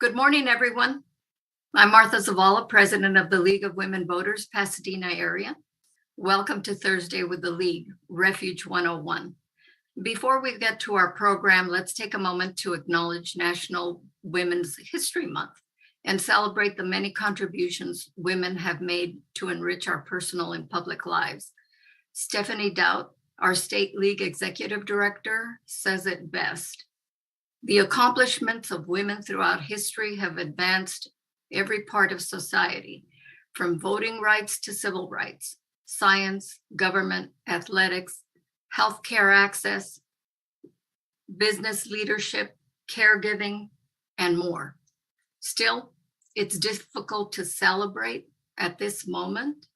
Good morning, everyone. I'm Martha Zavala, president of the League of Women Voters, Pasadena area. Welcome to Thursday with the League, Refuge 101. Before we get to our program, let's take a moment to acknowledge National Women's History Month and celebrate the many contributions women have made to enrich our personal and public lives. Stephanie Doubt, our State League Executive Director, says it best. The accomplishments of women throughout history have advanced every part of society, from voting rights to civil rights, science, government, athletics, healthcare access, business leadership, caregiving, and more. Still, it's difficult to celebrate at this moment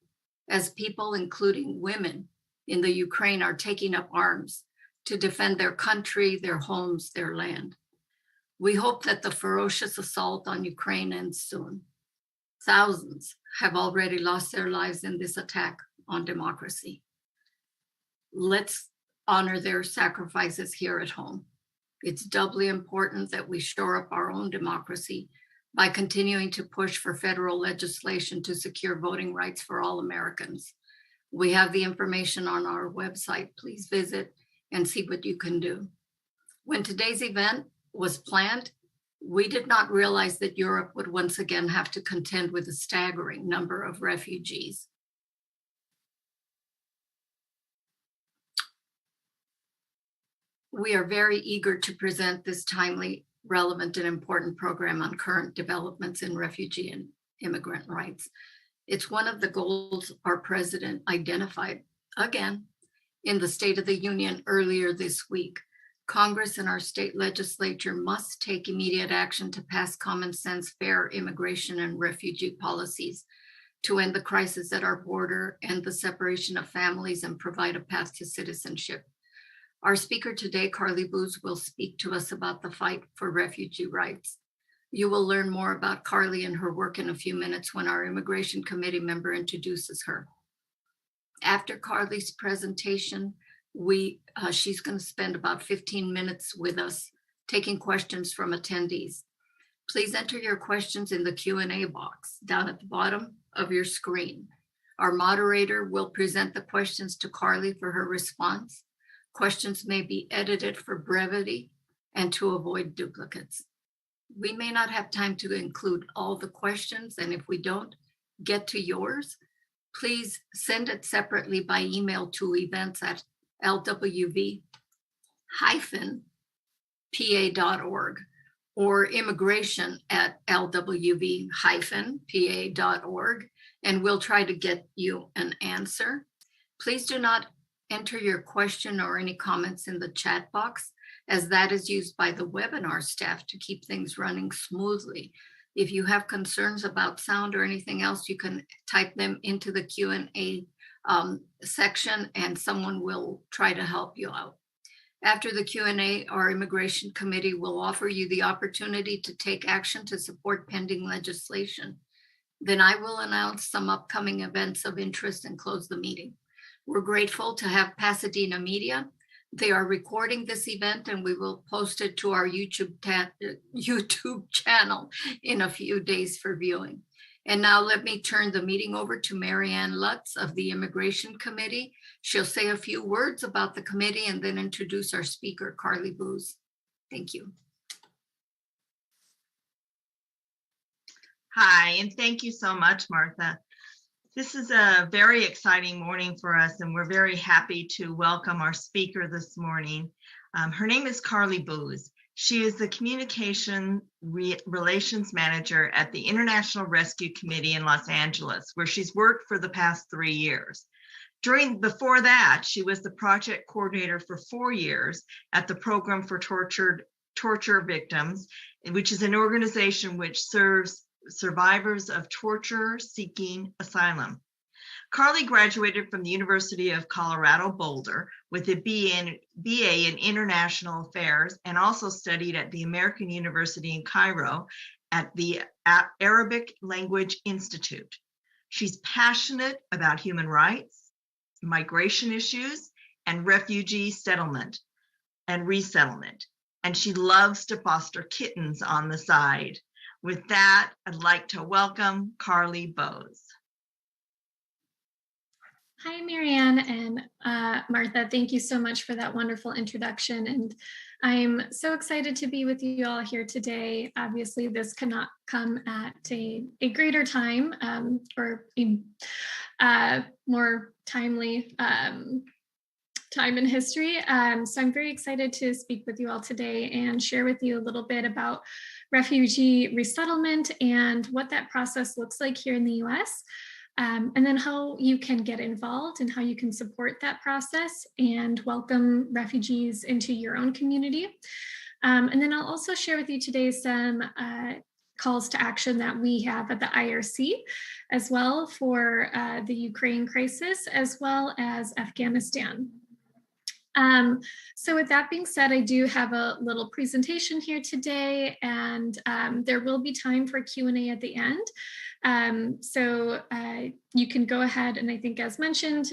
as people, including women in the Ukraine, are taking up arms to defend their country, their homes, their land. We hope that the ferocious assault on Ukraine ends soon. Thousands have already lost their lives in this attack on democracy. Let's honor their sacrifices here at home. It's doubly important that we shore up our own democracy by continuing to push for federal legislation to secure voting rights for all Americans. We have the information on our website. Please visit and see what you can do. When today's event was planned, we did not realize that Europe would once again have to contend with a staggering number of refugees. We are very eager to present this timely, relevant, and important program on current developments in refugee and immigrant rights. It's one of the goals our president identified, again, in the State of the Union earlier this week. Congress and our state legislature must take immediate action to pass common sense, fair immigration and refugee policies to end the crisis at our border and the separation of families and provide a path to citizenship. Our speaker today, Carly Boze, will speak to us about the fight for refugee rights. You will learn more about Carly and her work in a few minutes when our Immigration Committee member introduces her. After Carly's presentation, she's going to spend about 15 minutes with us taking questions from attendees. Please enter your questions in the Q&A box down at the bottom of your screen. Our moderator will present the questions to Carly for her response. Questions may be edited for brevity and to avoid duplicates. We may not have time to include all the questions, and if we don't get to yours, please send it separately by email to events@lwv-pa.org or immigration@lwv-pa.org, and we'll try to get you an answer. Please do not enter your question or any comments in the chat box, as that is used by the webinar staff to keep things running smoothly. If you have concerns about sound or anything else, you can type them into the Q&A section and someone will try to help you out. After the Q&A, our Immigration Committee will offer you the opportunity to take action to support pending legislation. Then I will announce some upcoming events of interest and close the meeting. We're grateful to have Pasadena Media. They are recording this event and we will post it to our YouTube channel in a few days for viewing. And now let me turn the meeting over to Mary Ann Lutz of the Immigration Committee. She'll say a few words about the committee and then introduce our speaker, Carly Boze. Thank you. Hi, and thank you so much, Martha. This is a very exciting morning for us, and we're very happy to welcome our speaker this morning. Her name is Carly Boze. She is the Communication Relations Manager at the International Rescue Committee in Los Angeles, where she's worked for the past 3 years. Before that, she was the project coordinator for 4 years at the Program for Torture Victims, which is an organization which serves survivors of torture seeking asylum. Carly graduated from the University of Colorado Boulder with a BA in International Affairs and also studied at the American University in Cairo at the Arabic Language Institute. She's passionate about human rights, migration issues, and refugee settlement and resettlement. And she loves to foster kittens on the side. With that, I'd like to welcome Carly Boze. Hi, Marianne and Martha. Thank you so much for that wonderful introduction. And I'm so excited to be with you all here today. Obviously, this cannot come at a greater time or a more timely time in history. So I'm very excited to speak with you all today and share with you a little bit about refugee resettlement and what that process looks like here in the US. And then how you can get involved and how you can support that process and welcome refugees into your own community. And then I'll also share with you today some calls to action that we have at the IRC as well for the Ukraine crisis, as well as Afghanistan. So with that being said, I do have a little presentation here today, and there will be time for Q&A at the end. So you can go ahead and, I think as mentioned,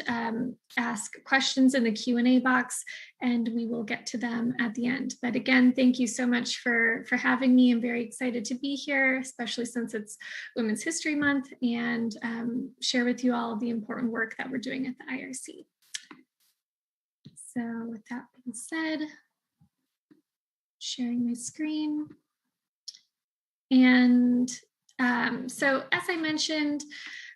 ask questions in the Q&A box, and we will get to them at the end. But again, thank you so much for having me. I'm very excited to be here, especially since it's Women's History Month, and share with you all the important work that we're doing at the IRC. So with that being said, sharing my screen. And so as I mentioned,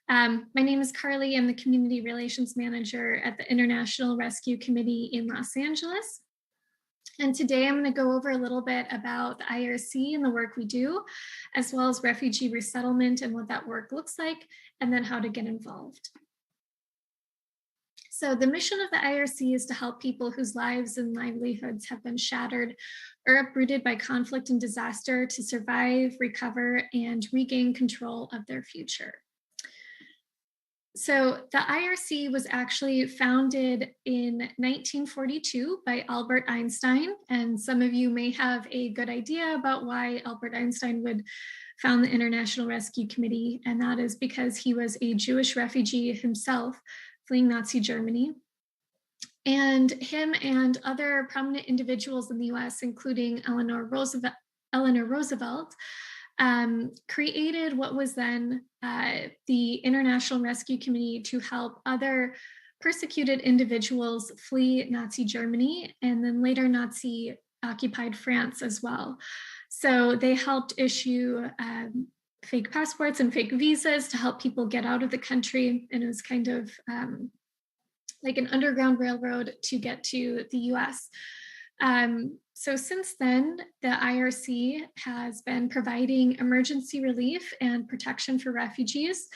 my name is Carly. I'm the Community Relations Manager at the International Rescue Committee in Los Angeles. And today I'm going to go over a little bit about the IRC and the work we do, as well as refugee resettlement and what that work looks like, and then how to get involved. So the mission of the IRC is to help people whose lives and livelihoods have been shattered or uprooted by conflict and disaster to survive, recover, and regain control of their future. So the IRC was actually founded in 1942 by Albert Einstein, and some of you may have a good idea about why Albert Einstein would found the International Rescue Committee, and that is because he was a Jewish refugee himself fleeing Nazi Germany. And him and other prominent individuals in the US, including Eleanor Roosevelt, created what was then the International Rescue Committee to help other persecuted individuals flee Nazi Germany and then later Nazi occupied France as well. So they helped issue fake passports and fake visas to help people get out of the country. And it was kind of like an underground railroad to get to the US. So since then, the IRC has been providing emergency relief and protection for refugees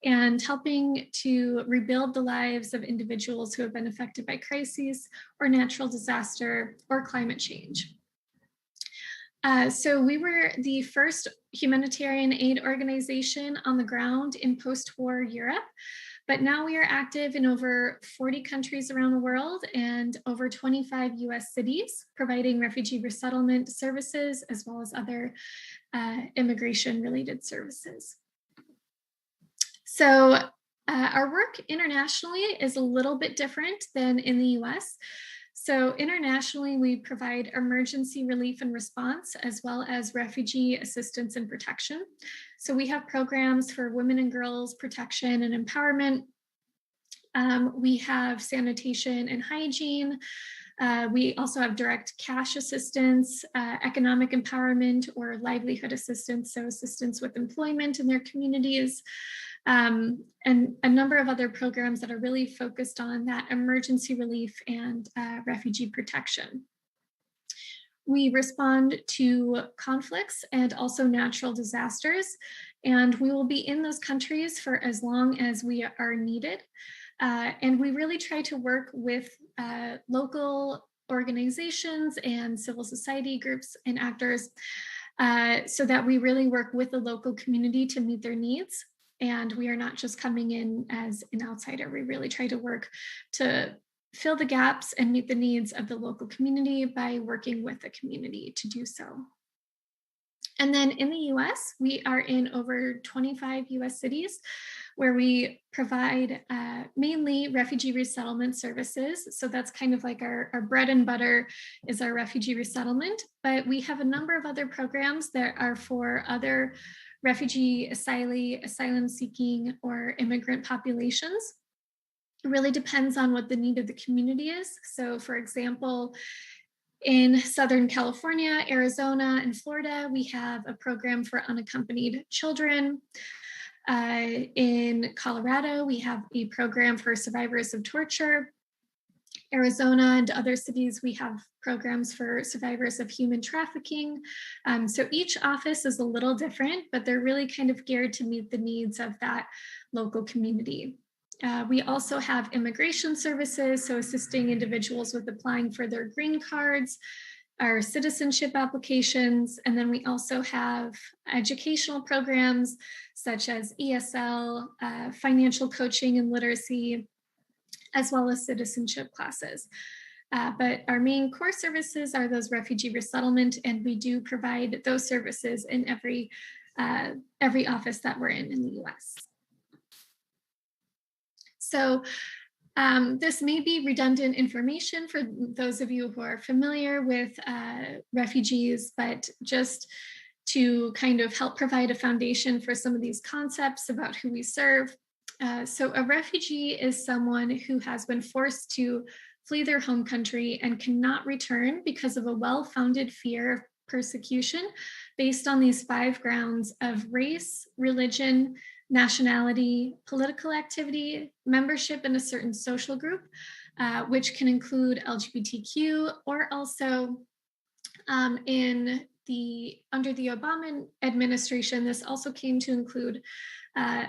and helping to rebuild the lives of individuals who have been affected by crises or natural disaster or climate change. So we were the first humanitarian aid organization on the ground in post-war Europe, but now we are active in over 40 countries around the world and over 25 US cities, providing refugee resettlement services as well as other immigration-related services. So our work internationally is a little bit different than in the US. So internationally, we provide emergency relief and response, as well as refugee assistance and protection. So we have programs for women and girls protection and empowerment. We have sanitation and hygiene. We also have direct cash assistance, economic empowerment or livelihood assistance, so assistance with employment in their communities. And a number of other programs that are really focused on that emergency relief and refugee protection. We respond to conflicts and also natural disasters, and we will be in those countries for as long as we are needed. And we really try to work with local organizations and civil society groups and actors so that we really work with the local community to meet their needs. And we are not just coming in as an outsider. We really try to work to fill the gaps and meet the needs of the local community by working with the community to do so. And then in the US, we are in over 25 US cities where we provide mainly refugee resettlement services. So that's kind of like our bread and butter is our refugee resettlement, but we have a number of other programs that are for other refugee, asylum seeking, or immigrant populations. It really depends on what the need of the community is. So for example, in Southern California, Arizona, and Florida, we have a program for unaccompanied children. In Colorado, we have a program for survivors of torture. Arizona and other cities, we have programs for survivors of human trafficking. So each office is a little different, but they're really kind of geared to meet the needs of that local community. We also have immigration services, so assisting individuals with applying for their green cards, our citizenship applications, and then we also have educational programs such as ESL, financial coaching and literacy, as well as citizenship classes. But our main core services are those refugee resettlement, and we do provide those services in every office that we're in the US. So this may be redundant information for those of you who are familiar with refugees, but just to kind of help provide a foundation for some of these concepts about who we serve. So a refugee is someone who has been forced to flee their home country and cannot return because of a well-founded fear of persecution based on these 5 grounds of race, religion, nationality, political activity, membership in a certain social group, which can include LGBTQ, or also under the Obama administration, this also came to include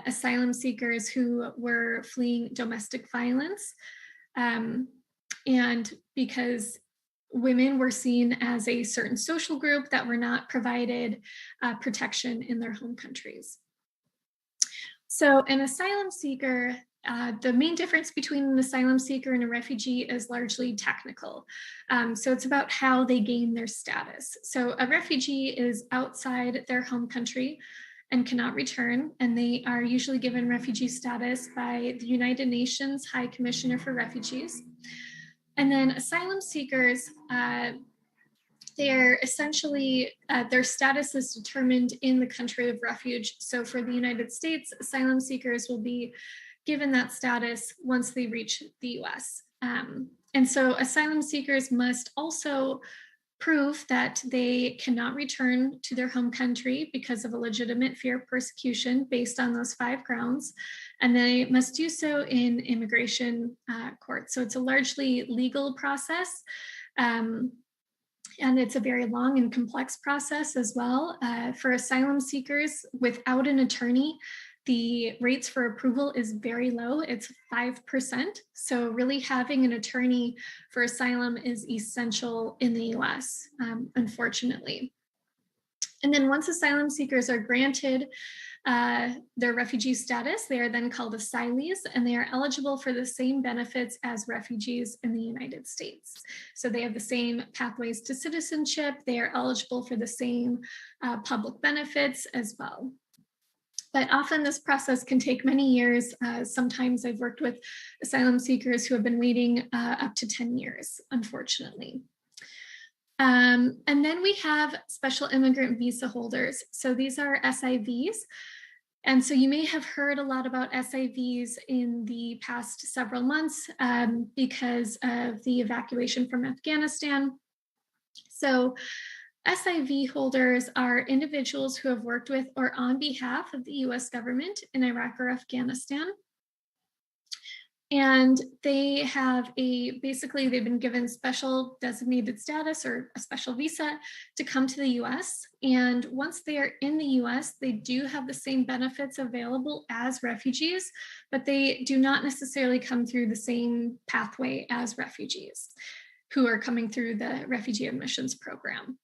asylum seekers who were fleeing domestic violence. And because women were seen as a certain social group that were not provided protection in their home countries. So an asylum seeker, the main difference between an asylum seeker and a refugee is largely technical. So it's about how they gain their status. So a refugee is outside their home country and cannot return, and they are usually given refugee status by the United Nations High Commissioner for Refugees. And then asylum seekers, they're essentially, their status is determined in the country of refuge. So for the United States, asylum seekers will be given that status once they reach the US. And so asylum seekers must also prove that they cannot return to their home country because of a legitimate fear of persecution based on those 5 grounds. And they must do so in immigration court. So it's a largely legal process. And it's a very long and complex process as well. For asylum seekers without an attorney, the rates for approval is very low. It's 5%. So really having an attorney for asylum is essential in the US, unfortunately. And then once asylum seekers are granted their refugee status, they are then called asylees, and they are eligible for the same benefits as refugees in the United States. So they have the same pathways to citizenship. They are eligible for the same public benefits as well. But often this process can take many years. Sometimes I've worked with asylum seekers who have been waiting up to 10 years, unfortunately. And then we have special immigrant visa holders. So these are SIVs. And so you may have heard a lot about SIVs in the past several months because of the evacuation from Afghanistan. So SIV holders are individuals who have worked with or on behalf of the US government in Iraq or Afghanistan. And they have basically they've been given special designated status or a special visa to come to the US. And once they are in the US, they do have the same benefits available as refugees, but they do not necessarily come through the same pathway as refugees who are coming through the refugee admissions program.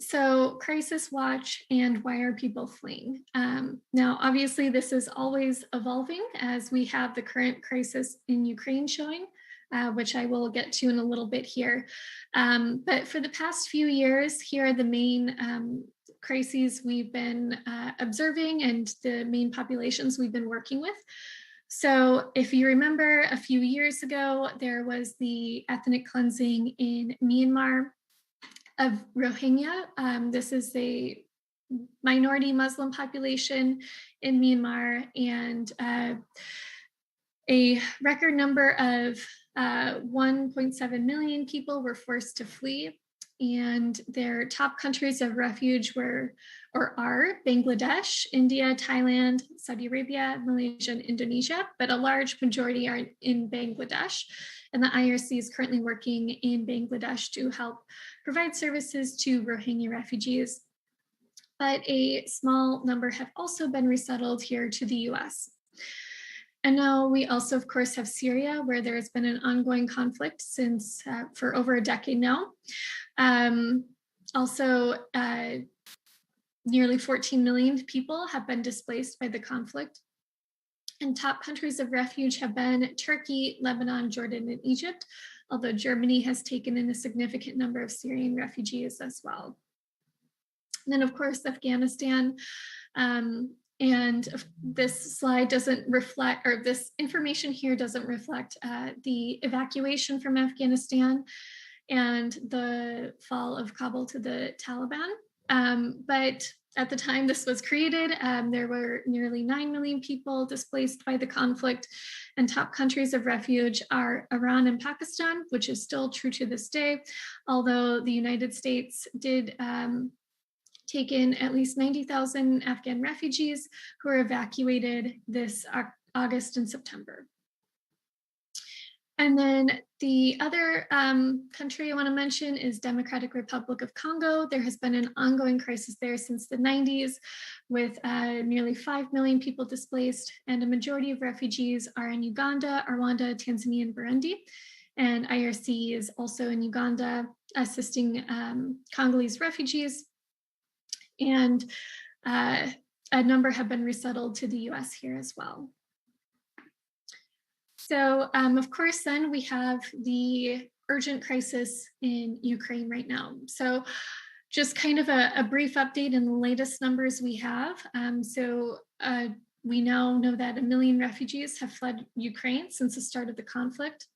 So crisis watch and why are people fleeing? Now, obviously, this is always evolving as we have the current crisis in Ukraine showing, which I will get to in a little bit here. But for the past few years, here are the main crises we've been observing and the main populations we've been working with. So if you remember a few years ago, there was the ethnic cleansing in Myanmar of Rohingya. This is a minority Muslim population in Myanmar, and a record number of 1.7 million people were forced to flee. And their top countries of refuge were, or are, Bangladesh, India, Thailand, Saudi Arabia, Malaysia, and Indonesia, but a large majority are in Bangladesh. And the IRC is currently working in Bangladesh to help provide services to Rohingya refugees. But a small number have also been resettled here to the US. And now we also, of course, have Syria, where there has been an ongoing conflict since for over a decade now. Nearly 14 million people have been displaced by the conflict. And top countries of refuge have been Turkey, Lebanon, Jordan, and Egypt, although Germany has taken in a significant number of Syrian refugees as well. And then, of course, Afghanistan. And this slide doesn't reflect, or this information here doesn't reflect the evacuation from Afghanistan and the fall of Kabul to the Taliban. But at the time this was created, there were nearly 9 million people displaced by the conflict, and top countries of refuge are Iran and Pakistan, which is still true to this day, although the United States did take in at least 90,000 Afghan refugees who were evacuated this August and September. And then the other country I want to mention is Democratic Republic of Congo. There has been an ongoing crisis there since the 90s, with nearly 5 million people displaced, and a majority of refugees are in Uganda, Rwanda, Tanzania, and Burundi. And IRC is also in Uganda assisting Congolese refugees. And a number have been resettled to the US here as well. So of course, then we have the urgent crisis in Ukraine right now. So just kind of a brief update in the latest numbers we have. We now know that 1 million refugees have fled Ukraine since the start of the conflict.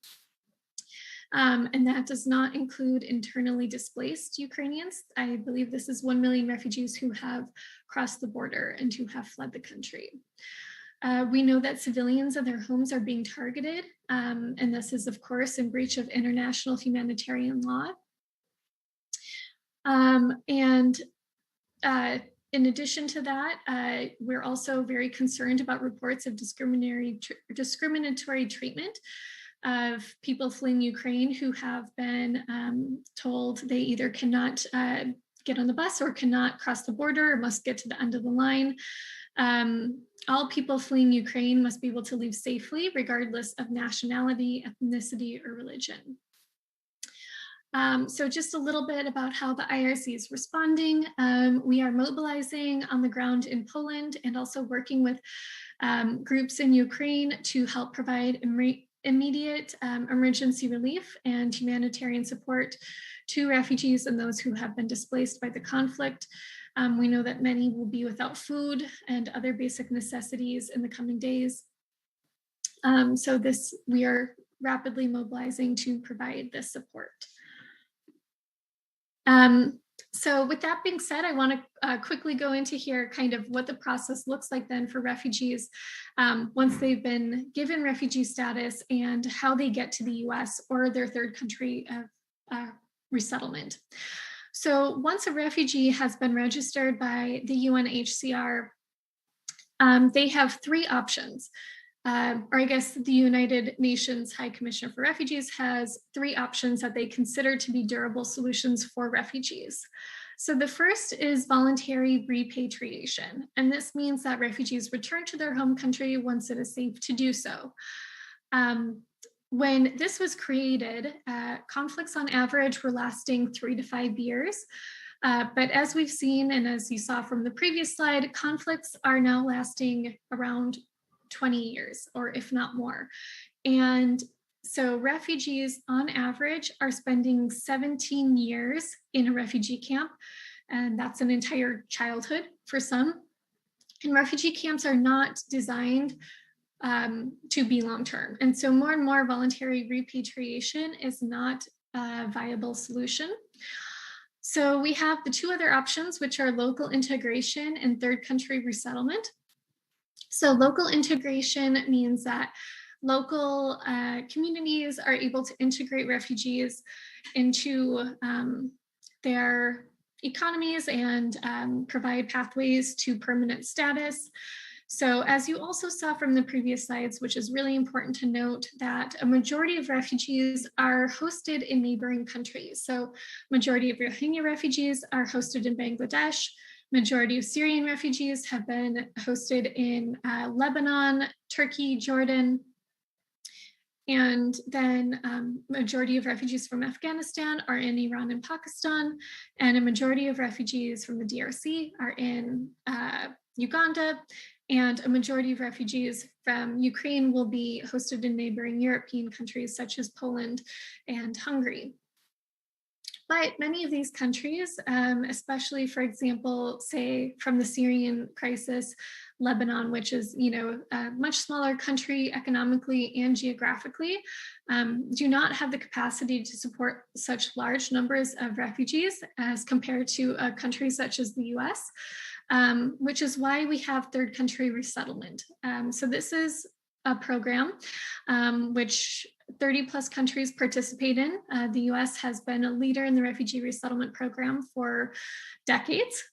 And that does not include internally displaced Ukrainians. I believe this is 1 million refugees who have crossed the border and who have fled the country. We know that civilians and their homes are being targeted, and this is, of course, in breach of international humanitarian law. In addition to that, we're also very concerned about reports of discriminatory treatment of people fleeing Ukraine who have been told they either cannot get on the bus or cannot cross the border or must get to the end of the line. All people fleeing Ukraine must be able to leave safely, regardless of nationality, ethnicity, or religion. So just a little bit about how the IRC is responding. We are mobilizing on the ground in Poland and also working with groups in Ukraine to help provide immediate emergency relief and humanitarian support to refugees and those who have been displaced by the conflict. We know that many will be without food and other basic necessities in the coming days. We are rapidly mobilizing to provide this support. So with that being said, I want to quickly go into here kind of what the process looks like then for refugees once they've been given refugee status and how they get to the US or their third country of resettlement. So once a refugee has been registered by the UNHCR, they have 3 options. Or I guess the United Nations High Commissioner for Refugees has 3 options that they consider to be durable solutions for refugees. So the first is voluntary repatriation. And this means that refugees return to their home country once it is safe to do so. When this was created, conflicts on average were lasting 3 to 5 years. But as we've seen, and as you saw from the previous slide, conflicts are now lasting around 20 years, or if not more. And so refugees on average are spending 17 years in a refugee camp and that's an entire childhood for some. And refugee camps are not designed to be long-term. And so more and more voluntary repatriation is not a viable solution. So we have the two other options, which are local integration and third country resettlement. So local integration means that local communities are able to integrate refugees into their economies and provide pathways to permanent status. So as you also saw from the previous slides, which is really important to note, that a majority of refugees are hosted in neighboring countries. So majority of Rohingya refugees are hosted in Bangladesh. Majority of Syrian refugees have been hosted in Lebanon, Turkey, Jordan. And then majority of refugees from Afghanistan are in Iran and Pakistan. And a majority of refugees from the DRC are in Uganda. And a majority of refugees from Ukraine will be hosted in neighboring European countries such as Poland and Hungary. But many of these countries, especially, for example, say from the Syrian crisis, Lebanon, which is, a much smaller country economically and geographically, do not have the capacity to support such large numbers of refugees as compared to a country such as the US, which is why we have third country resettlement. So this is a program which 30 plus countries participate in. The US has been a leader in the refugee resettlement program for decades.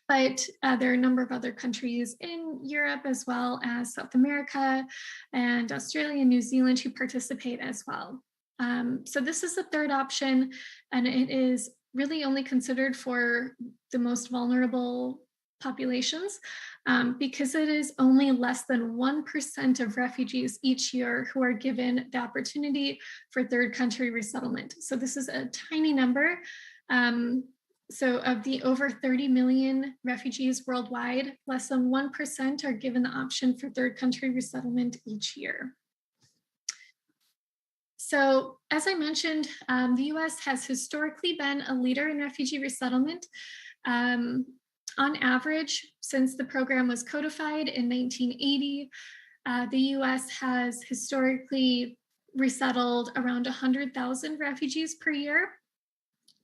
But there are a number of other countries in Europe as well as South America and Australia and New Zealand who participate as well. So this is the third option, and it is really only considered for the most vulnerable populations because it is only less than 1% of refugees each year who are given the opportunity for third country resettlement. So this is a tiny number. So of the over 30 million refugees worldwide, less than 1% are given the option for third country resettlement each year. So as I mentioned, the US has historically been a leader in refugee resettlement. On average, since the program was codified in 1980, the US has historically resettled around 100,000 refugees per year.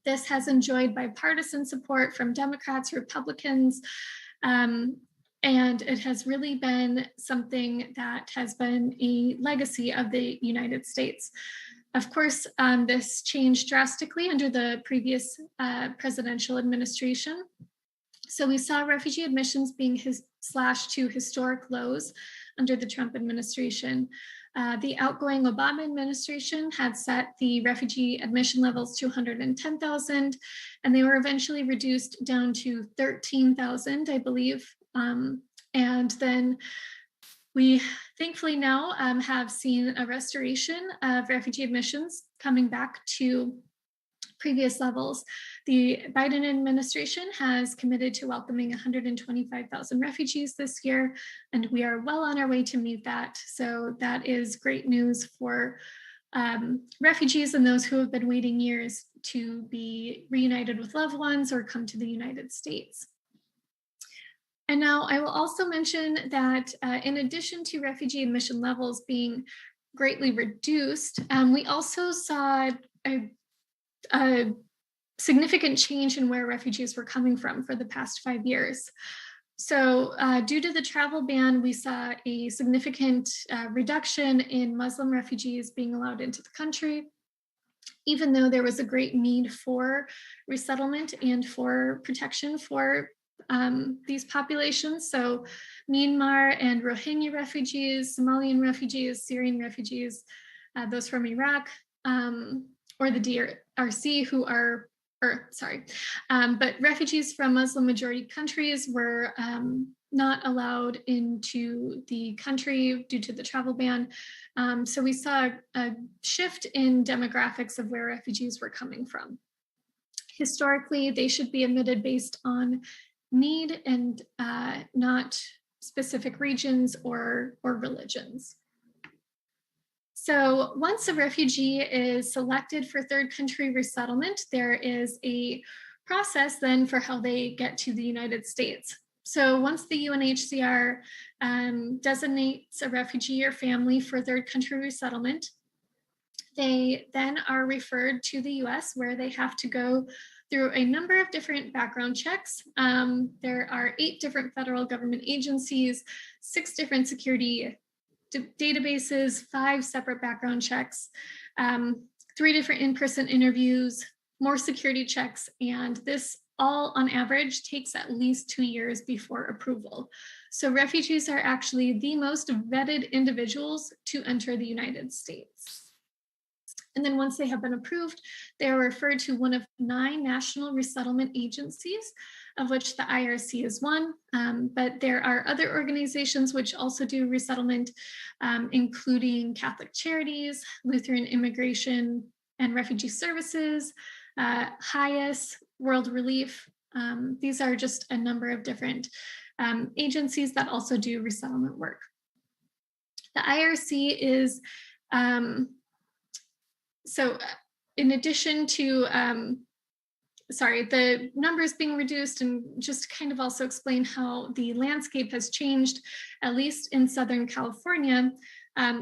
This has enjoyed bipartisan support from Democrats, Republicans, and it has really been something that has been a legacy of the United States. Of course, this changed drastically under the previous presidential administration. So we saw refugee admissions being slashed to historic lows under the Trump administration. The outgoing Obama administration had set the refugee admission levels to 110,000, and they were eventually reduced down to 13,000, I believe. And then we thankfully now have seen a restoration of refugee admissions coming back to previous levels. The Biden administration has committed to welcoming 125,000 refugees this year, and we are well on our way to meet that. So that is great news for refugees and those who have been waiting years to be reunited with loved ones or come to the United States. And now I will also mention that in addition to refugee admission levels being greatly reduced, we also saw a significant change in where refugees were coming from for the past 5 years. So due to the travel ban, we saw a significant reduction in Muslim refugees being allowed into the country, even though there was a great need for resettlement and for protection for these populations. So Myanmar and Rohingya refugees, Somalian refugees, Syrian refugees, those from Iraq, or the DRC who are, but refugees from Muslim majority countries were not allowed into the country due to the travel ban. So we saw a shift in demographics of where refugees were coming from. Historically, they should be admitted based on need and not specific regions or religions. So once a refugee is selected for third country resettlement, there is a process then for how they get to the United States. So once the UNHCR designates a refugee or family for third country resettlement, they then are referred to the US, where they have to go through a number of different background checks. There are 8 different federal government agencies, 6 different security databases, 5 separate background checks, 3 different in-person interviews, more security checks, and this all on average takes at least 2 years before approval. So refugees are actually the most vetted individuals to enter the United States. And then once they have been approved, they are referred to one of 9 national resettlement agencies, of which the IRC is one. But there are other organizations which also do resettlement, including Catholic Charities, Lutheran Immigration and Refugee Services, HIAS, World Relief. These are just a number of different agencies that also do resettlement work. The IRC is so in addition to, the numbers being reduced, and just kind of also explain how the landscape has changed, at least in Southern California.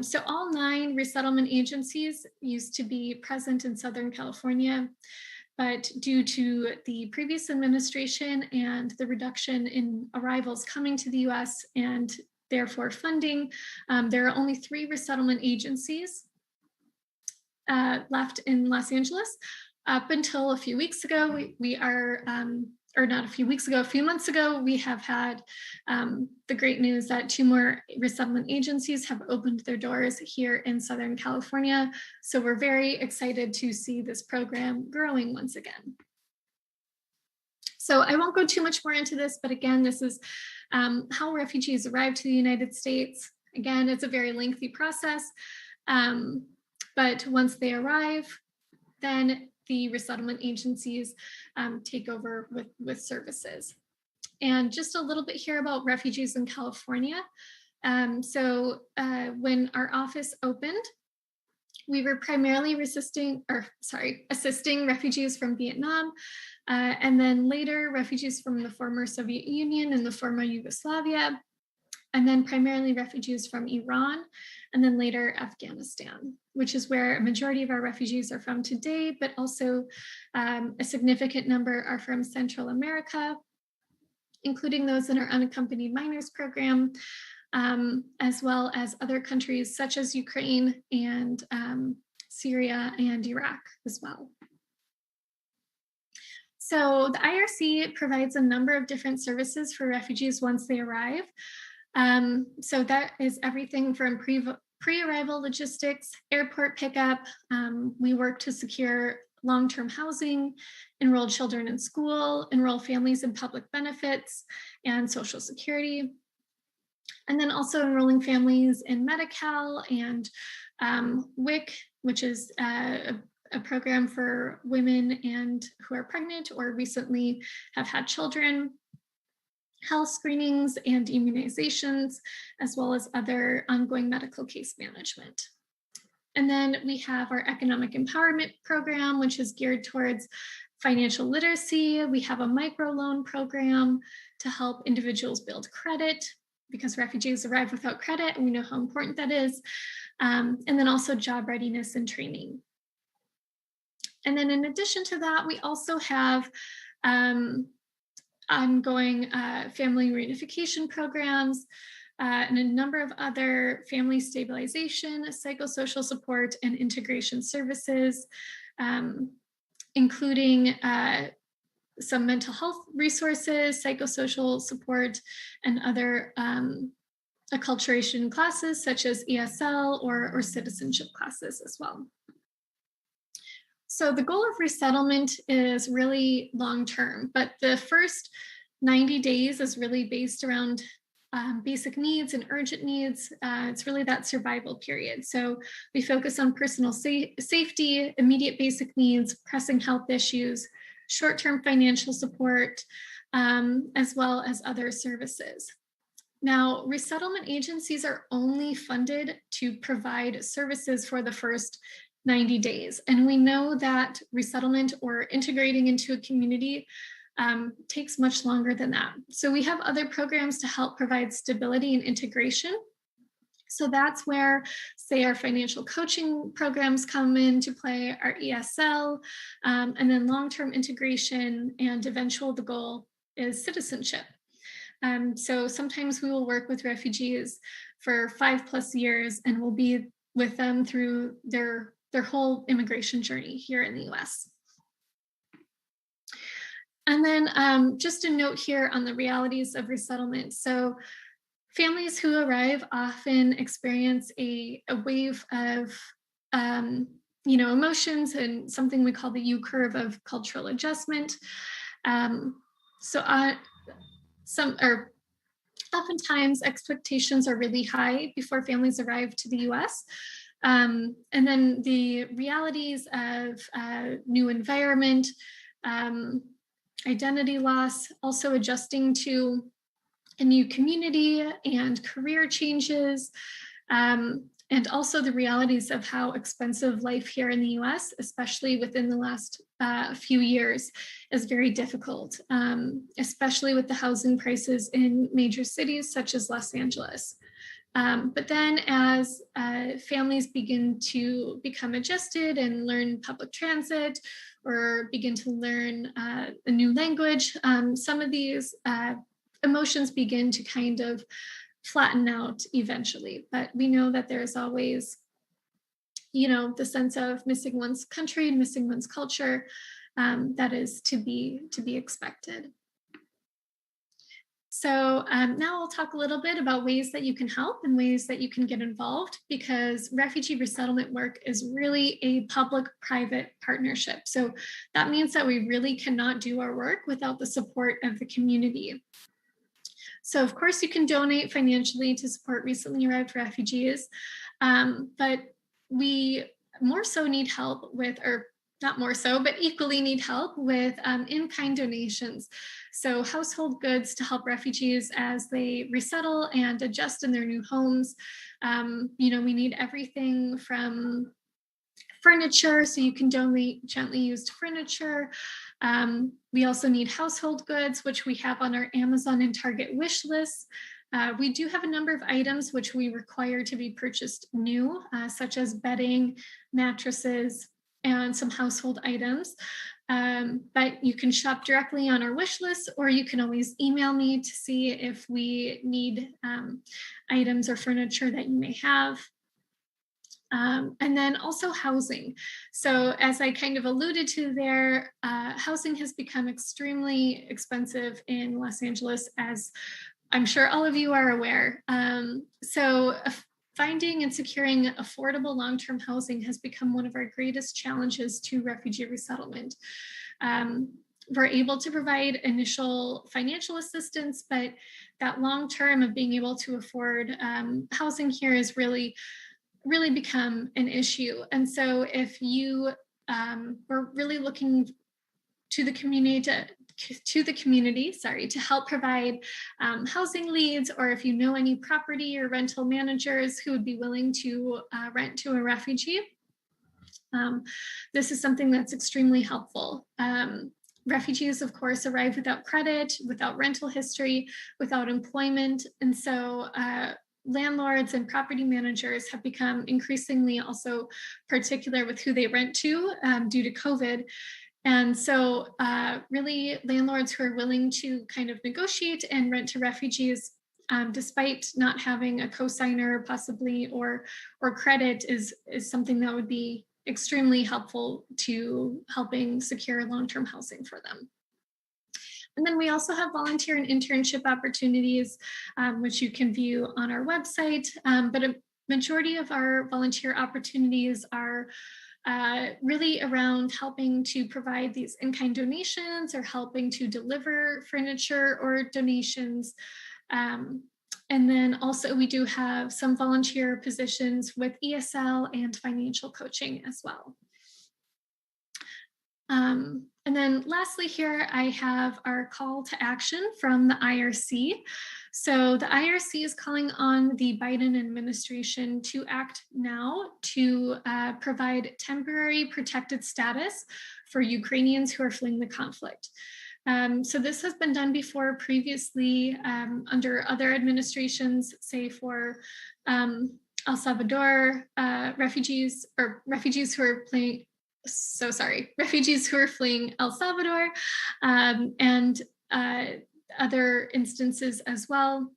So all 9 resettlement agencies used to be present in Southern California, but due to the previous administration and the reduction in arrivals coming to the US and therefore funding, there are only 3 resettlement agencies left in Los Angeles. Up until a few weeks ago, we are, or not a few weeks ago, a few months ago, we have had the great news that 2 more resettlement agencies have opened their doors here in Southern California. So we're very excited to see this program growing once again. So I won't go too much more into this, but again, this is how refugees arrive to the United States. Again, it's a very lengthy process. But once they arrive, then the resettlement agencies take over with services. And just a little bit here about refugees in California. When our office opened, we were primarily assisting refugees from Vietnam, and then later refugees from the former Soviet Union and the former Yugoslavia, and then primarily refugees from Iran, and then later Afghanistan, which is where a majority of our refugees are from today, but also a significant number are from Central America, including those in our unaccompanied minors program, as well as other countries such as Ukraine and Syria and Iraq as well. So the IRC provides a number of different services for refugees once they arrive. So that is everything from pre-arrival logistics, airport pickup. We work to secure long-term housing, enroll children in school, enroll families in public benefits and Social Security. And then also enrolling families in Medi-Cal and WIC, which is a program for women and who are pregnant or recently have had children, health screenings and immunizations, as well as other ongoing medical case management. And then we have our economic empowerment program, which is geared towards financial literacy. We have a microloan program to help individuals build credit, because refugees arrive without credit, and we know how important that is. And then also job readiness and training. And then in addition to that, we also have ongoing family reunification programs and a number of other family stabilization, psychosocial support, and integration services, including some mental health resources, psychosocial support, and other acculturation classes such as ESL or citizenship classes as well. So the goal of resettlement is really long-term, but the first 90 days is really based around basic needs and urgent needs. It's really that survival period. So we focus on personal safety, immediate basic needs, pressing health issues, short-term financial support, as well as other services. Now, resettlement agencies are only funded to provide services for the first 90 days. And we know that resettlement or integrating into a community takes much longer than that. So we have other programs to help provide stability and integration. So that's where, say, our financial coaching programs come into play, our ESL, and then long-term integration, and the goal is citizenship. So sometimes we will work with refugees for 5+ years, and we'll be with them through their whole immigration journey here in the US. And then just a note here on the realities of resettlement. So families who arrive often experience a wave of emotions and something we call the U curve of cultural adjustment. Oftentimes expectations are really high before families arrive to the US. And then the realities of new environment, identity loss, also adjusting to a new community and career changes, and also the realities of how expensive life here in the US, especially within the last few years, is very difficult, especially with the housing prices in major cities such as Los Angeles. But then as families begin to become adjusted and learn public transit or begin to learn a new language, some of these emotions begin to kind of flatten out eventually. But we know that there's always, the sense of missing one's country, missing one's culture, that is to be expected. So now I'll talk a little bit about ways that you can help and ways that you can get involved, because refugee resettlement work is really a public-private partnership. So that means that we really cannot do our work without the support of the community. So of course you can donate financially to support recently arrived refugees, but we more so need help with, or not more so, but equally need help with in-kind donations. So household goods to help refugees as they resettle and adjust in their new homes. We need everything from furniture, so you can donate gently used furniture. We also need household goods, which we have on our Amazon and Target wish lists. We do have a number of items which we require to be purchased new, such as bedding, mattresses, and some household items. But you can shop directly on our wish list, or you can always email me to see if we need items or furniture that you may have. And then also housing. So as I kind of alluded to there, housing has become extremely expensive in Los Angeles, as I'm sure all of you are aware. So finding and securing affordable long-term housing has become one of our greatest challenges to refugee resettlement. We're able to provide initial financial assistance, but that long-term of being able to afford housing here is really become an issue. And so if you were really looking to the community to help provide housing leads, or if you know any property or rental managers who would be willing to rent to a refugee, this is something that's extremely helpful. Refugees, of course, arrive without credit, without rental history, without employment. And so landlords and property managers have become increasingly also particular with who they rent to due to COVID. And so really landlords who are willing to kind of negotiate and rent to refugees, despite not having a cosigner possibly or credit, is something that would be extremely helpful to helping secure long-term housing for them. And then we also have volunteer and internship opportunities, which you can view on our website. But a majority of our volunteer opportunities are really around helping to provide these in-kind donations or helping to deliver furniture or donations. And then also we do have some volunteer positions with ESL and financial coaching as well. And then lastly here, I have our call to action from the IRC. So the IRC is calling on the Biden administration to act now to provide temporary protected status for Ukrainians who are fleeing the conflict. So this has been done before previously under other administrations, say for El Salvador, refugees who are refugees who are fleeing El Salvador, and other instances as well.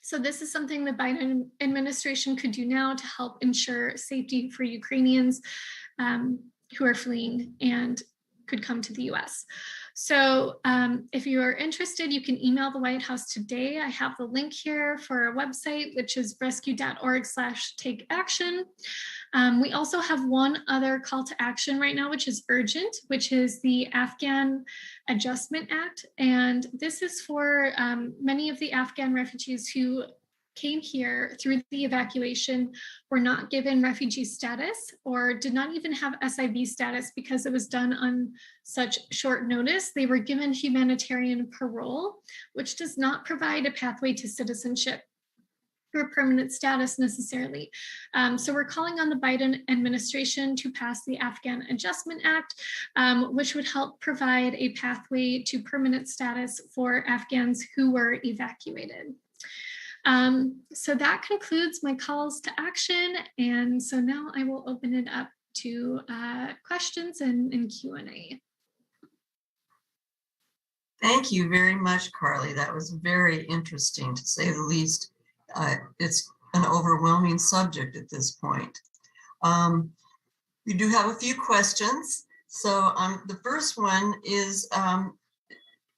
So this is something the Biden administration could do now to help ensure safety for Ukrainians who are fleeing and could come to the US. So if you are interested, you can email the White House today. I have the link here for a website, which is rescue.org/takeaction. We also have one other call to action right now, which is urgent, which is the Afghan Adjustment Act. And this is for many of the Afghan refugees who came here through the evacuation, were not given refugee status or did not even have SIV status because it was done on such short notice. They were given humanitarian parole, which does not provide a pathway to citizenship or permanent status necessarily. So we're calling on the Biden administration to pass the Afghan Adjustment Act, which would help provide a pathway to permanent status for Afghans who were evacuated. So that concludes my calls to action. And so now I will open it up to questions and Q&A. Thank you very much, Carly. That was very interesting, to say the least. It's an overwhelming subject at this point. We do have a few questions. So the first one is,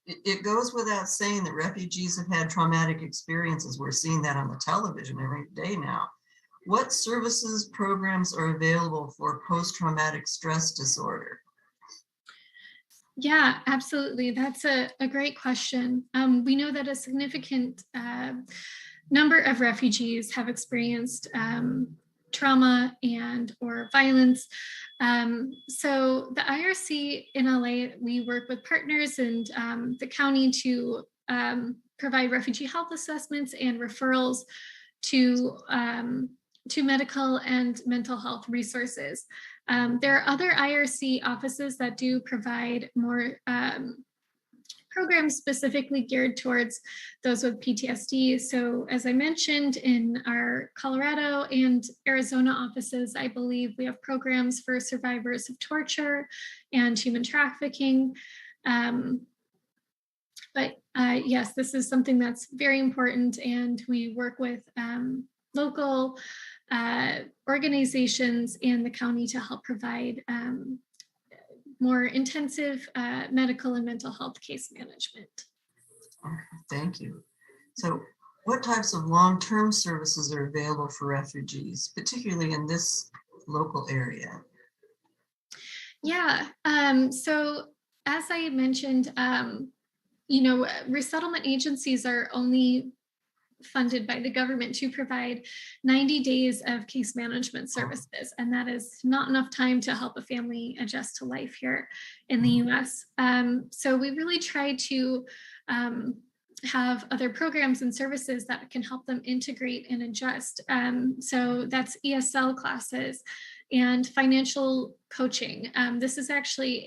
it goes without saying that refugees have had traumatic experiences. We're seeing that on the television every day now. What services, programs are available for post-traumatic stress disorder? Yeah, absolutely. That's a great question. We know that a significant number of refugees have experienced trauma and or violence. So the IRC in LA, we work with partners and the county to provide refugee health assessments and referrals to medical and mental health resources. There are other IRC offices that do provide more programs specifically geared towards those with PTSD. So as I mentioned, in our Colorado and Arizona offices, I believe we have programs for survivors of torture and human trafficking. But yes, this is something that's very important, and we work with local organizations and the county to help provide more intensive medical and mental health case management. Okay, thank you. So what types of long-term services are available for refugees, particularly in this local area? Yeah, so as I mentioned, resettlement agencies are only funded by the government to provide 90 days of case management services. And that is not enough time to help a family adjust to life here in the US. So we really try to have other programs and services that can help them integrate and adjust. So that's ESL classes and financial coaching. This is actually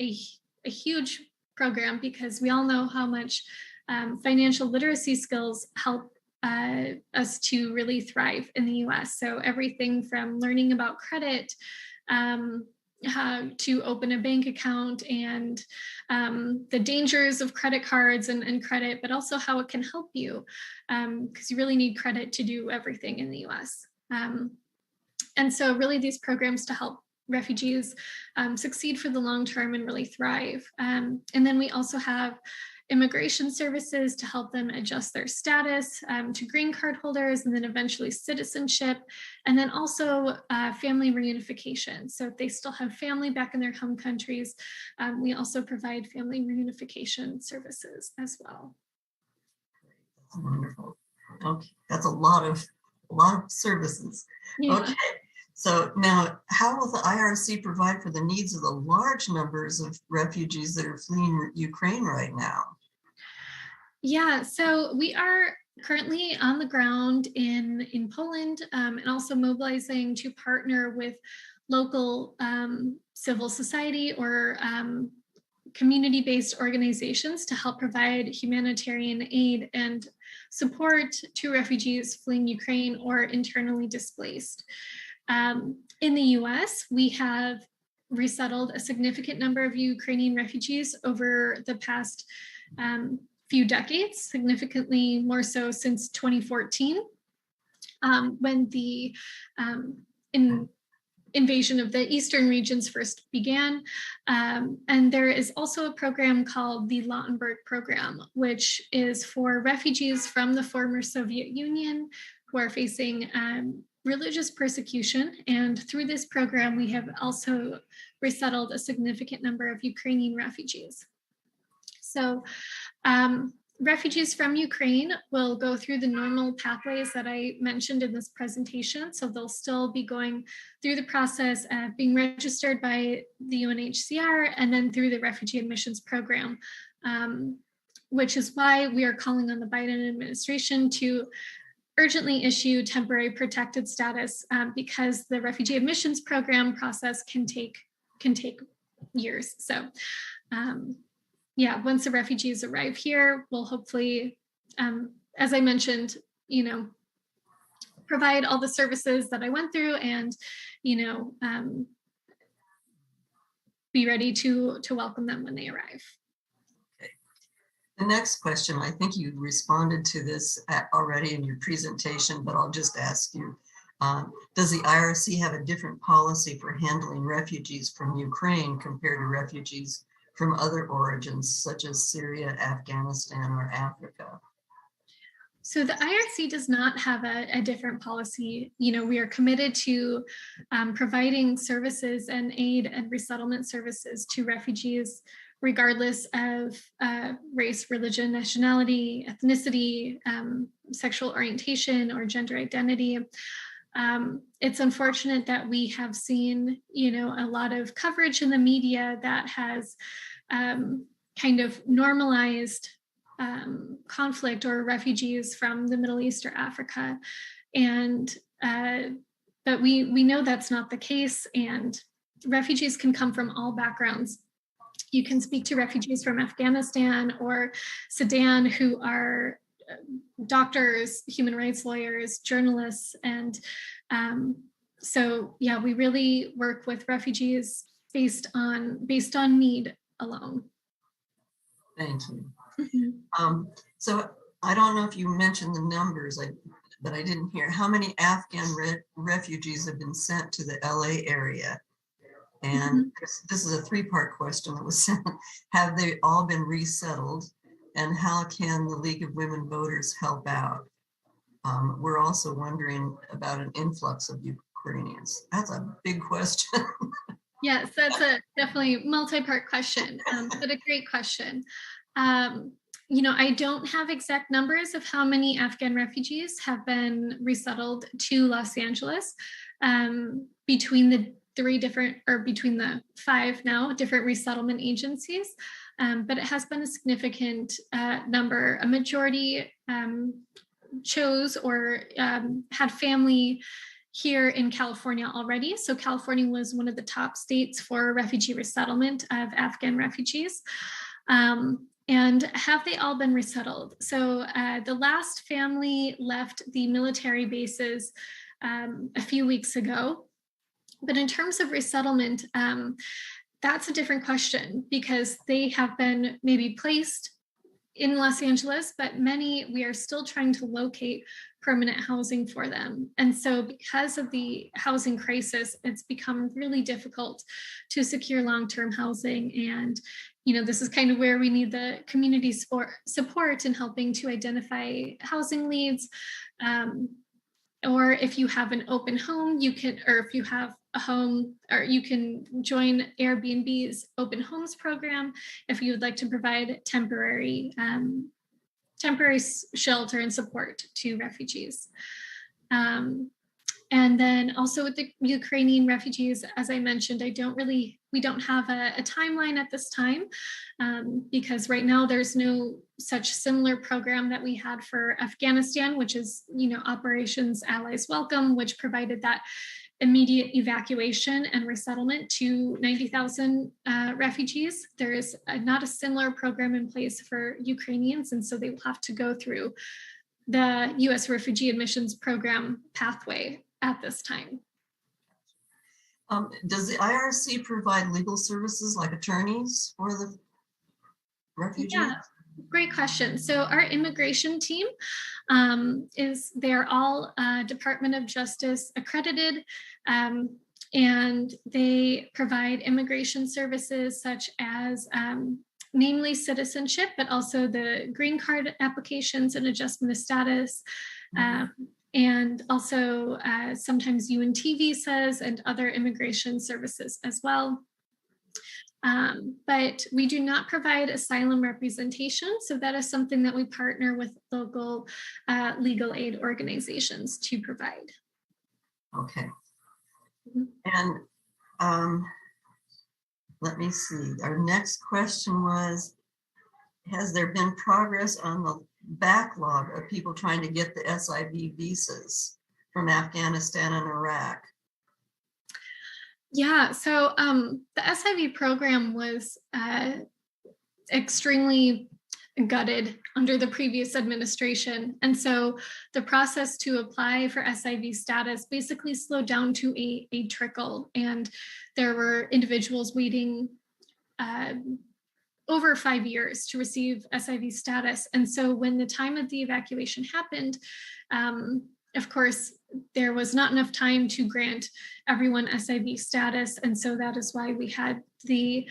a huge program because we all know how much financial literacy skills help us to really thrive in the US. So everything from learning about credit, how to open a bank account, and the dangers of credit cards and credit, but also how it can help you, because you really need credit to do everything in the US. And so really these programs to help refugees succeed for the long term and really thrive. And then we also have immigration services to help them adjust their status to green card holders, and then eventually citizenship, and then also family reunification. So if they still have family back in their home countries, we also provide family reunification services as well. Wonderful. Okay, that's a lot of services. Yeah. Okay. So now, how will the IRC provide for the needs of the large numbers of refugees that are fleeing Ukraine right now? Yeah, so we are currently on the ground in Poland, and also mobilizing to partner with local civil society or community-based organizations to help provide humanitarian aid and support to refugees fleeing Ukraine or internally displaced. In the US, we have resettled a significant number of Ukrainian refugees over the past few decades, significantly more so since 2014, when the invasion of the eastern regions first began. And there is also a program called the Lautenberg Program, which is for refugees from the former Soviet Union who are facing religious persecution. And through this program, we have also resettled a significant number of Ukrainian refugees. So refugees from Ukraine will go through the normal pathways that I mentioned in this presentation. So they'll still be going through the process of being registered by the UNHCR and then through the Refugee Admissions Program, which is why we are calling on the Biden administration to urgently issue temporary protected status, because the Refugee Admissions Program process can take years. So yeah, once the refugees arrive here, we'll hopefully, as I mentioned, provide all the services that I went through and, be ready to welcome them when they arrive. Okay. The next question, I think you responded to this already in your presentation, but I'll just ask you, does the IRC have a different policy for handling refugees from Ukraine compared to refugees from other origins, such as Syria, Afghanistan, or Africa? So the IRC does not have a different policy. We are committed to providing services and aid and resettlement services to refugees, regardless of race, religion, nationality, ethnicity, sexual orientation, or gender identity. It's unfortunate that we have seen, a lot of coverage in the media that has kind of normalized conflict or refugees from the Middle East or Africa. And but we know that's not the case, and refugees can come from all backgrounds. You can speak to refugees from Afghanistan or Sudan who are doctors, human rights lawyers, journalists. And so, yeah, we really work with refugees based on need alone. Thank you. Mm-hmm. So I don't know if you mentioned the numbers, but I didn't hear. How many Afghan refugees have been sent to the LA area? And this is a three-part question that was sent. Have they all been resettled? And how can the League of Women Voters help out? We're also wondering about an influx of Ukrainians. That's a big question. Yes, that's a definitely multi-part question, but a great question. I don't have exact numbers of how many Afghan refugees have been resettled to Los Angeles between the between the 5 now different resettlement agencies. But it has been a significant number. A majority chose or had family here in California already. So California was one of the top states for refugee resettlement of Afghan refugees. And have they all been resettled? So the last family left the military bases a few weeks ago. But in terms of resettlement, that's a different question, because they have been maybe placed in Los Angeles, but many, we are still trying to locate permanent housing for them. And so because of the housing crisis, it's become really difficult to secure long-term housing. And, this is kind of where we need the community support in helping to identify housing leads. Or if you have an open home, or if you have a home, or you can join Airbnb's open homes program if you would like to provide temporary shelter and support to refugees. And then also with the Ukrainian refugees, as I mentioned, we don't have a timeline at this time because right now there's no such similar program that we had for Afghanistan, which is, Operations Allies Welcome, which provided that immediate evacuation and resettlement to 90,000 refugees. There is not a similar program in place for Ukrainians, and so they will have to go through the U.S. Refugee Admissions Program pathway at this time. Does the IRC provide legal services like attorneys for the refugees? Yeah, great question. So our immigration team they're all Department of Justice accredited, and they provide immigration services such as namely citizenship, but also the green card applications and adjustment of status, and also sometimes UNT visas and other immigration services as well. But we do not provide asylum representation. So that is something that we partner with local legal aid organizations to provide. Okay. And let me see. Our next question was, has there been progress on the backlog of people trying to get the SIV visas from Afghanistan and Iraq? Yeah, so the SIV program was extremely gutted under the previous administration. And so the process to apply for SIV status basically slowed down to a trickle. And there were individuals waiting over 5 years to receive SIV status. And so when the time of the evacuation happened, of course, there was not enough time to grant everyone SIV status. And so that is why we had the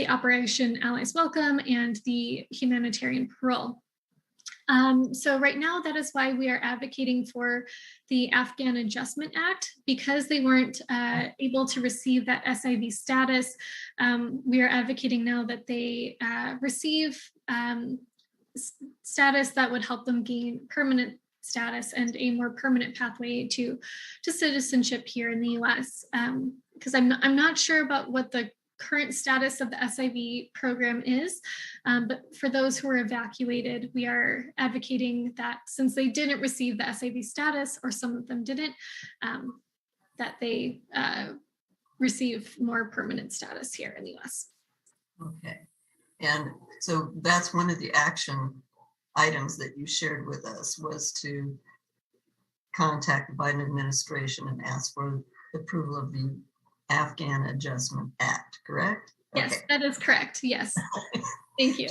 Operation Allies Welcome and the humanitarian parole. So right now, that is why we are advocating for the Afghan Adjustment Act, because they weren't able to receive that SIV status. We are advocating now that they receive status that would help them gain permanent status and a more permanent pathway to citizenship here in the U.S. Because I'm not sure about what the current status of the SIV program is, but for those who are evacuated, we are advocating that since they didn't receive the SIV status, or some of them didn't, that they receive more permanent status here in the U.S. Okay, and so that's one of the action items that you shared with us, was to contact the Biden administration and ask for the approval of the Afghan Adjustment Act, correct? Yes, okay. That is correct. Yes. Thank you.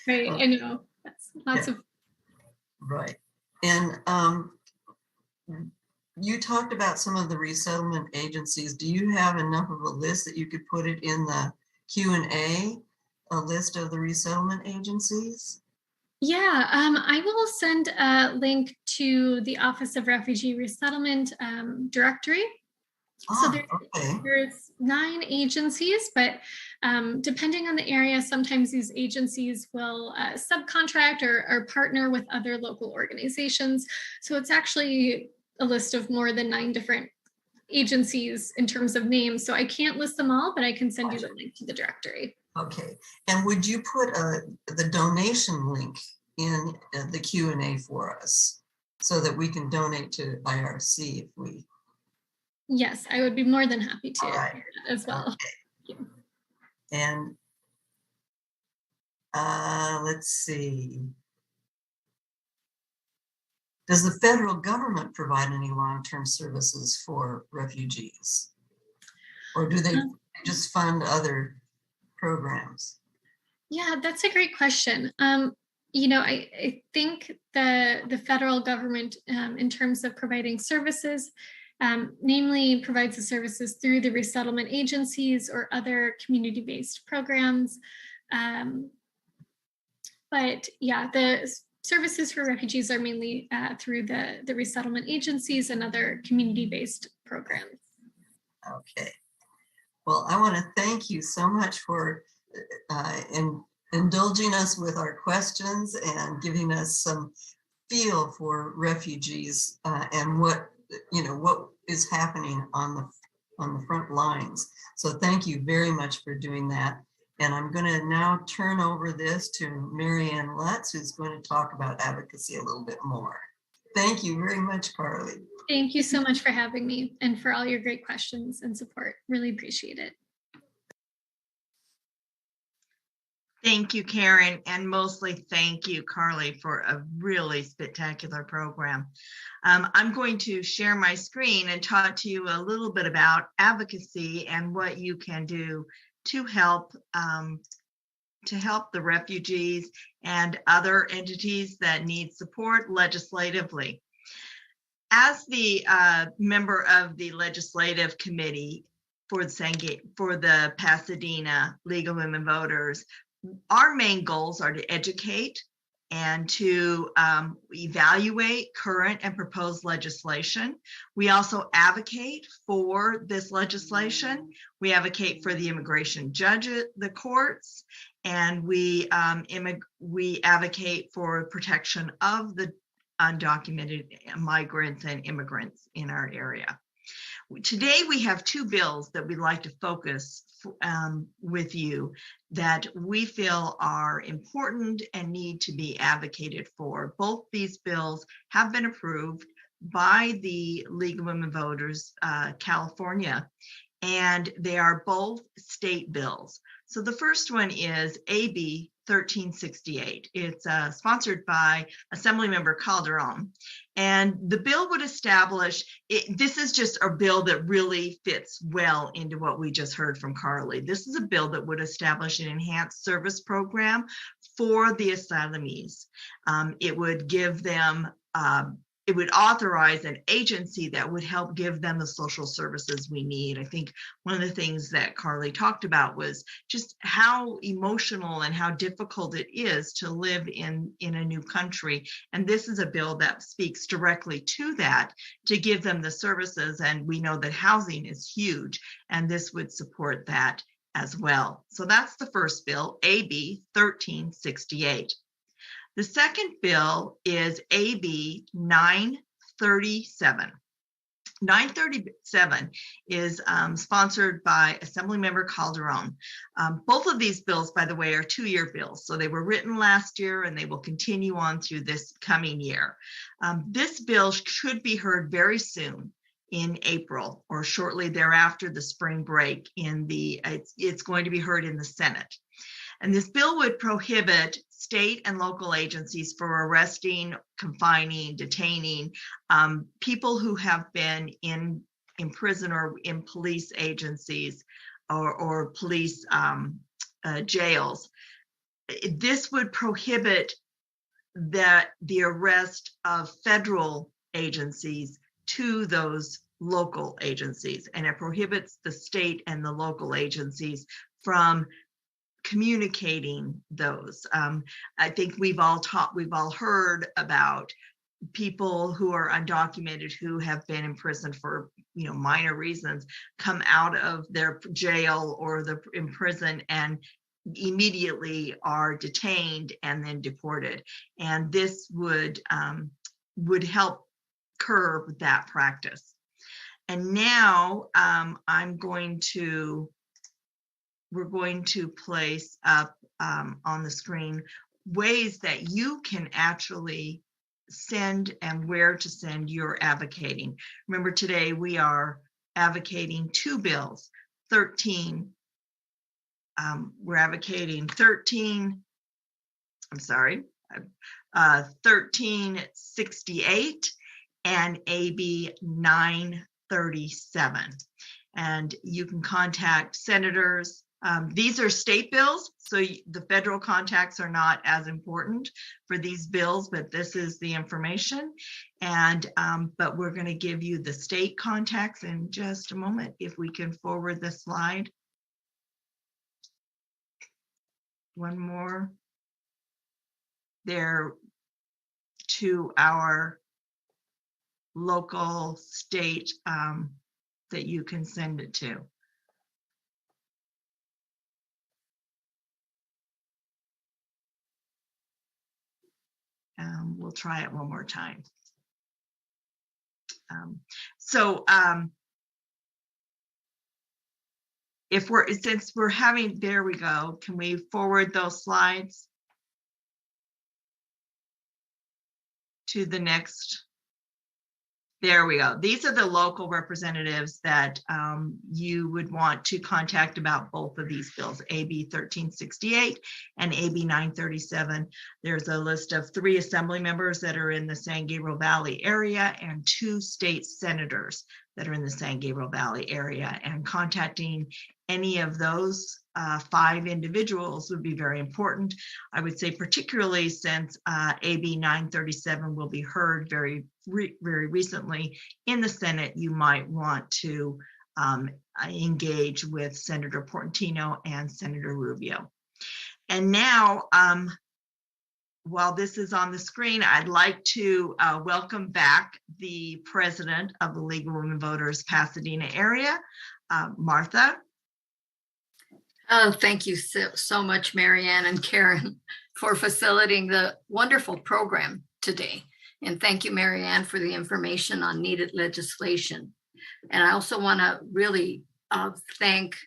Right, I know. That's lots of. Right. And you talked about some of the resettlement agencies. Do you have enough of a list that you could put it in the Q&A, a list of the resettlement agencies? Yeah, I will send a link to the Office of Refugee Resettlement directory. So there's 9 agencies, but depending on the area, sometimes these agencies will subcontract or partner with other local organizations. So it's actually a list of more than 9 different agencies in terms of names. So I can't list them all, but I can send you the link to the directory. Okay. And would you put the donation link in the Q&A for us so that we can donate to IRC if we... Yes, I would be more than happy to as well. Okay. And let's see. Does the federal government provide any long-term services for refugees? Or do they just fund other programs? Yeah, that's a great question. I think the federal government, in terms of providing services, namely provides the services through the resettlement agencies or other community-based programs. But yeah, the services for refugees are mainly through the resettlement agencies and other community-based programs. Okay. Well, I want to thank you so much for indulging us with our questions and giving us some feel for refugees and what is happening on the front lines. So thank you very much for doing that. And I'm going to now turn over this to Marianne Lutz, who's going to talk about advocacy a little bit more. Thank you very much, Carly. Thank you so much for having me and for all your great questions and support. Really appreciate it. Thank you, Karen, and mostly thank you, Carly, for a really spectacular program. I'm going to share my screen and talk to you a little bit about advocacy and what you can do to help the refugees and other entities that need support legislatively. As the member of the legislative committee for the Pasadena League of Women Voters, our main goals are to educate and to evaluate current and proposed legislation. We also advocate for this legislation. We advocate for the immigration judges, the courts, and we advocate for protection of the undocumented migrants and immigrants in our area. Today, we have two bills that we'd like to focus with you that we feel are important and need to be advocated for. Both these bills have been approved by the League of Women Voters, California, and they are both state bills. So the first one is AB 1368. It's sponsored by Assemblymember Calderon. And the bill would establish, this is just a bill that really fits well into what we just heard from Carly. This is a bill that would establish an enhanced service program for the asylees. It would give them it would authorize an agency that would help give them the social services we need. I think one of the things that Carly talked about was just how emotional and how difficult it is to live in a new country. And this is a bill that speaks directly to that, to give them the services. And we know that housing is huge, and this would support that as well. So that's the first bill, AB 1368. The second bill is AB 937. 937 is sponsored by Assemblymember Calderon. Both of these bills, by the way, are two-year bills. So they were written last year and they will continue on through this coming year. This bill should be heard very soon in April or shortly thereafter the spring break. It's going to be heard in the Senate. And this bill would prohibit state and local agencies for arresting, confining, detaining people who have been in prison or in police agencies or police jails. This would prohibit the arrest of federal agencies to those local agencies, and it prohibits the state and the local agencies from communicating those. I think we've all heard about people who are undocumented who have been in prison for minor reasons, come out of their jail or in prison and immediately are detained and then deported. And this would help curb that practice. And now we're going to place up on the screen ways that you can actually send and where to send your advocating. Remember, today we are advocating two bills, 1368 and AB 937. And you can contact senators. These are state bills, so the federal contacts are not as important for these bills, but this is the information. And but we're going to give you the state contacts in just a moment. If we can forward the slide. One more. They're to our local state that you can send it to. We'll try it one more time. Since we're having, there we go. Can we forward those slides to the next? There we go. These are the local representatives that you would want to contact about both of these bills, AB 1368 and AB 937. There's a list of 3 assembly members that are in the San Gabriel Valley area and 2 state senators that are in the San Gabriel Valley area, and contacting any of those 5 individuals would be very important. I would say particularly since AB 937 will be heard very recently in the Senate, you might want to engage with Senator Portantino and Senator Rubio. And now, while this is on the screen, I'd like to welcome back the president of the League of Women Voters Pasadena area, Martha. Oh, thank you so much, Marianne and Karen, for facilitating the wonderful program today. And thank you, Marianne, for the information on needed legislation. And I also want to really thank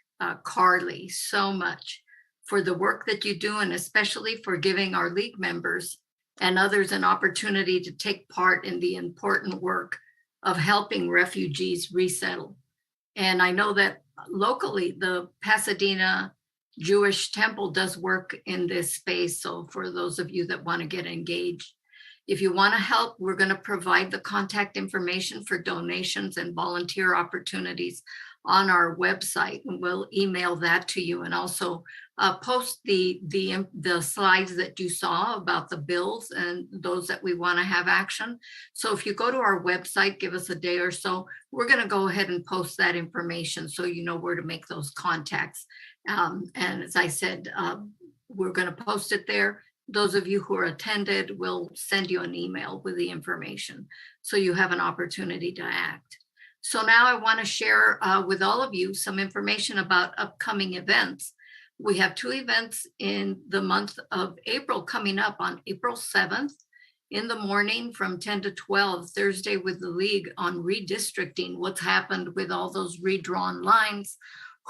Carly so much for the work that you do, and especially for giving our League members and others an opportunity to take part in the important work of helping refugees resettle. And I know that locally, the Pasadena Jewish Temple does work in this space. So for those of you that want to get engaged, if you want to help, we're going to provide the contact information for donations and volunteer opportunities on our website, and we'll email that to you, and also post the slides that you saw about the bills and those that we want to have action. So if you go to our website, give us a day or so, we're going to go ahead and post that information so you know where to make those contacts. And as I said, we're going to post it there. Those of you who are attended, will send you an email with the information so you have an opportunity to act. So now I want to share with all of you some information about upcoming events. We have 2 events in the month of April coming up on April 7th in the morning from 10 to 12, Thursday with the League on redistricting, what's happened with all those redrawn lines,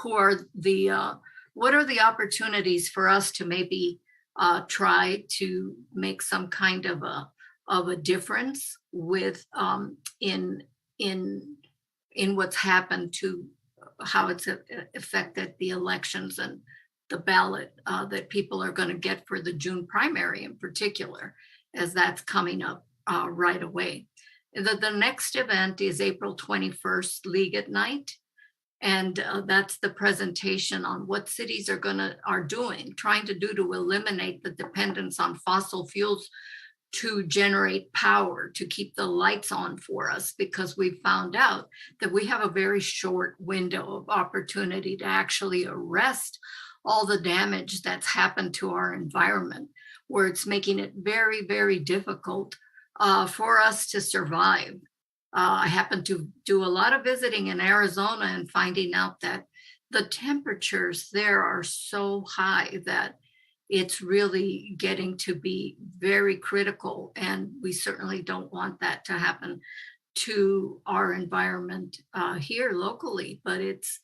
what are the opportunities for us to maybe try to make some kind of a difference with in what's happened to how it's affected the elections and the ballot that people are going to get for the June primary in particular, as that's coming up right away. The next event is April 21st, League at Night. And that's the presentation on what cities are trying to do to eliminate the dependence on fossil fuels to generate power, to keep the lights on for us, because we found out that we have a very short window of opportunity to actually arrest all the damage that's happened to our environment, where it's making it very, very difficult for us to survive. I happen to do a lot of visiting in Arizona and finding out that the temperatures there are so high that it's really getting to be very critical. And we certainly don't want that to happen to our environment here locally. But it's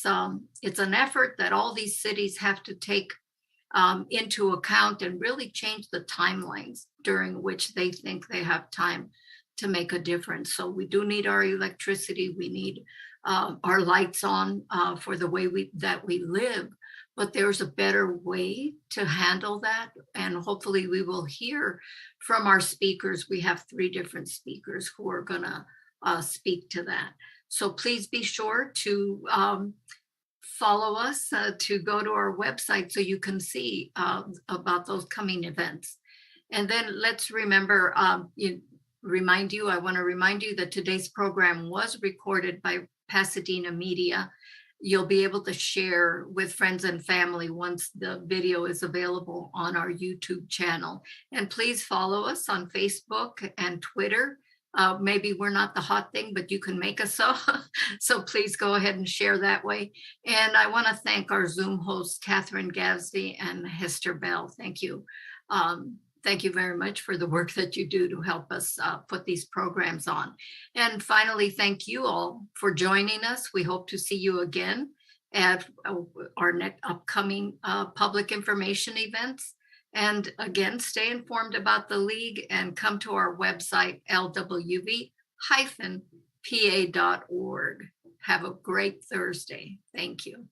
an effort that all these cities have to take into account and really change the timelines during which they think they have time to make a difference. So we do need our electricity. We need our lights on for the way that we live. But there's a better way to handle that. And hopefully we will hear from our speakers. We have 3 different speakers who are going to speak to that. So please be sure to follow us, to go to our website so you can see about those coming events. And then let's remember, I want to remind you that today's program was recorded by Pasadena Media. You'll be able to share with friends and family once the video is available on our YouTube channel. And please follow us on Facebook and Twitter. Maybe we're not the hot thing, but you can make us so. So please go ahead and share that way. And I want to thank our Zoom hosts, Catherine Gavsey and Hester Bell. Thank you. Thank you very much for the work that you do to help us put these programs on. And finally, thank you all for joining us. We hope to see you again at our next upcoming public information events. And again, stay informed about the League and come to our website, lwv-pa.org. Have a great Thursday. Thank you.